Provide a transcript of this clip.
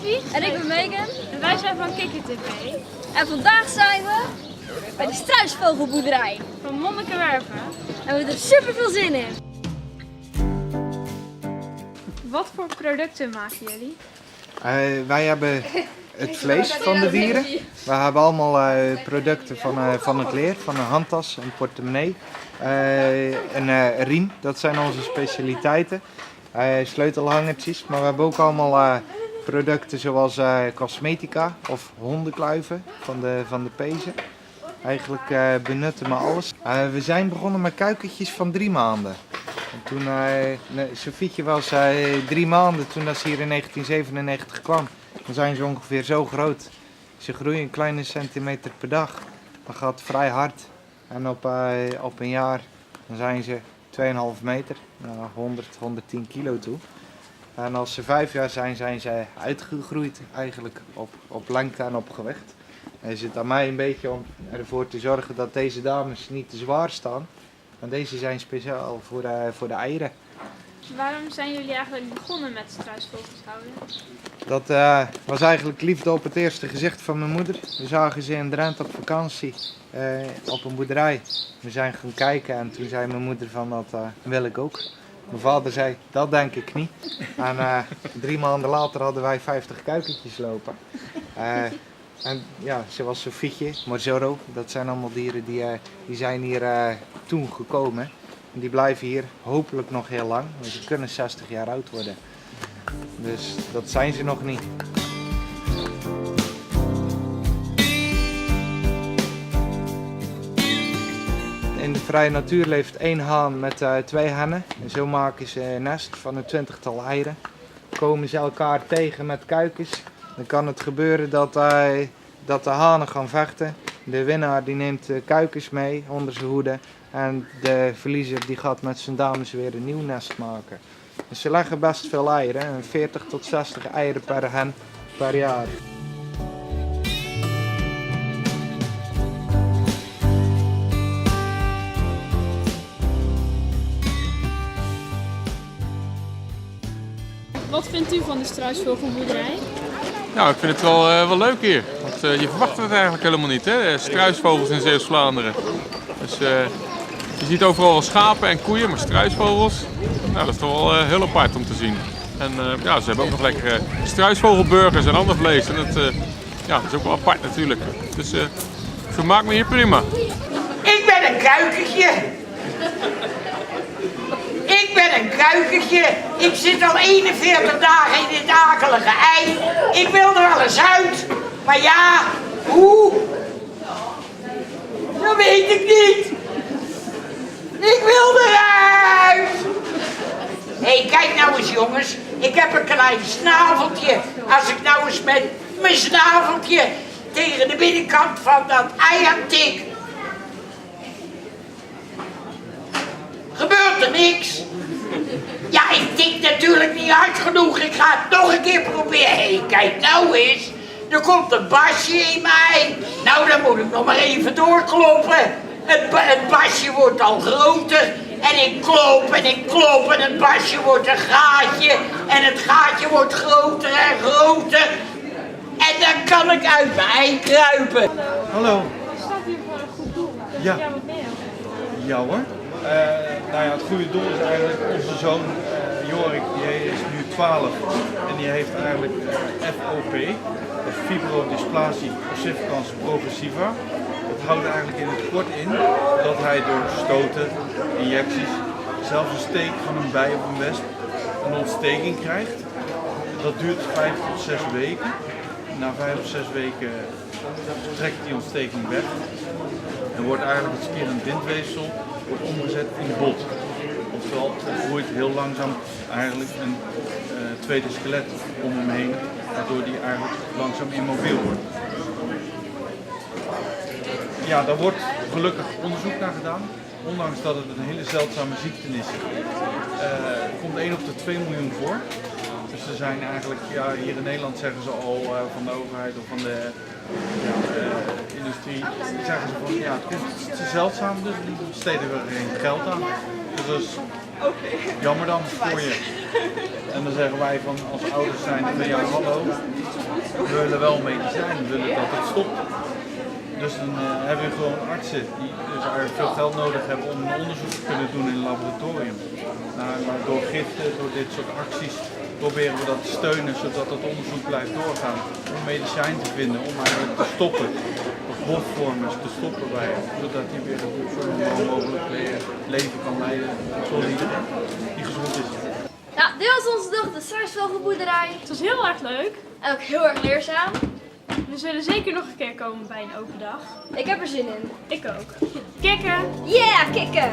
Sophie. En ik ben Megan. En wij zijn van Kikker TV. En vandaag zijn we bij de struisvogelboerderij. Van Monnikenwerven. En we hebben er super veel zin in. Wat voor producten maken jullie? Wij hebben het vlees van de dieren. We hebben allemaal producten van het leer, van een handtas, een portemonnee, een riem. Dat zijn onze specialiteiten. Sleutelhangertjes, maar we hebben ook allemaal producten zoals cosmetica of hondenkluiven van de pezen. Eigenlijk benutten we alles. We zijn begonnen met kuikentjes van 3 maanden. En toen Sofietje was 3 maanden toen ze hier in 1997 kwam. Dan zijn ze ongeveer zo groot. Ze groeien een kleine centimeter per dag. Dat gaat vrij hard. En op een jaar dan zijn ze 2,5 meter, naar 100, 110 kilo toe. En als ze 5 jaar zijn, zijn ze uitgegroeid eigenlijk op lengte en op gewicht. En is het aan mij een beetje om ervoor te zorgen dat deze dames niet te zwaar staan. En deze zijn speciaal voor de eieren. Waarom zijn jullie eigenlijk begonnen met struisvogels houden? Dat was eigenlijk liefde op het eerste gezicht van mijn moeder. We zagen ze in Drenthe op vakantie op een boerderij. We zijn gaan kijken en toen zei mijn moeder van dat wil ik ook. Mijn vader zei dat denk ik niet. En 3 maanden later hadden wij 50 kuikentjes lopen. En ja, zoals Sofietje, Marzoro, dat zijn allemaal dieren die zijn hier toen gekomen. En die blijven hier hopelijk nog heel lang, want ze kunnen 60 jaar oud worden. Dus dat zijn ze nog niet. In de vrije natuur leeft 1 haan met 2 hennen. En zo maken ze een nest van een 20-tal eieren. Komen ze elkaar tegen met kuikens, dan kan het gebeuren dat de hanen gaan vechten. De winnaar die neemt de kuikens mee onder zijn hoede. En de verliezer die gaat met zijn dames weer een nieuw nest maken. Dus ze leggen best veel eieren, 40 tot 60 eieren per hen per jaar. Wat vindt u van de struisvogelboerderij? Nou, ik vind het wel leuk hier. Want je verwacht het eigenlijk helemaal niet, hè? Struisvogels in Zeeuws-Vlaanderen. Dus je ziet overal wel schapen en koeien, maar struisvogels, nou, dat is toch wel heel apart om te zien. En ja, ze hebben ook nog lekkere struisvogelburgers en ander vlees. En ja, dat is ook wel apart natuurlijk. Dus ik vermaak me hier prima. Ik ben een kuikentje. Ik ben een kuikentje. Ik zit al 41 dagen in dit akelige ei. Ik wil er wel eens uit. Maar ja, hoe? Dat weet ik niet. Ik wil eruit. Hé, kijk nou eens jongens. Ik heb een klein snaveltje. Als ik nou eens met mijn snaveltje tegen de binnenkant van dat ei aan tik, gebeurt er niks. Ja, ik tik natuurlijk niet hard genoeg. Ik ga het nog een keer proberen. Hé, kijk nou eens. Er komt een basje in mij. Nou, dan moet ik nog maar even doorkloppen. Het basje wordt al groter. En ik klop en ik klop en het basje wordt een gaatje. En het gaatje wordt groter en groter. En dan kan ik uit mijn ei kruipen. Hallo. Je staat hier voor een goed doel. Ja. Ja, wat ben je? Ja hoor. Nou ja, het goede doel is eigenlijk onze zoon Jorik, die is nu 12 en die heeft eigenlijk FOP, Fibrodysplasie ossificans progressiva. Dat houdt eigenlijk in het kort in dat hij door stoten, injecties, zelfs een steek van een bij of een wesp een ontsteking krijgt. Dat duurt 5 tot 6 weken. Na 5 of 6 weken trekt die ontsteking weg. En wordt eigenlijk het spier- en bindweefsel omgezet in de bot. Oftewel, het groeit heel langzaam eigenlijk een tweede skelet om hem heen, waardoor die eigenlijk langzaam immobiel wordt. Ja, daar wordt gelukkig onderzoek naar gedaan. Ondanks dat het een hele zeldzame ziekte is, komt 1 op de 2 miljoen voor. Dus er zijn eigenlijk, ja, hier in Nederland zeggen ze al van de overheid of van de industrie, zeggen ze van ja, het is te zeldzaam, dus we besteden er geen geld aan. Dus dat is jammer dan voor je. En dan zeggen wij van als ouders zijn van ja hallo, we willen wel medicijnen, we willen dat het stopt. Dus dan hebben we gewoon artsen die dus eigenlijk veel geld nodig hebben om een onderzoek te kunnen doen in het laboratorium. Nou, maar door giften, door dit soort acties proberen we dat te steunen zodat het onderzoek blijft doorgaan. Om medicijn te vinden, om eigenlijk te stoppen. Of botvormers te stoppen bij hem, zodat hij weer een zo normaal mogelijk leven kan leiden zoals iedereen die gezond is. Nou, dit was onze dag de struisvogelboerderij. Het was heel erg leuk. En ook heel erg leerzaam. We zullen zeker nog een keer komen bij een open dag. Ik heb er zin in. Ik ook. Kikken! Yeah, kikken!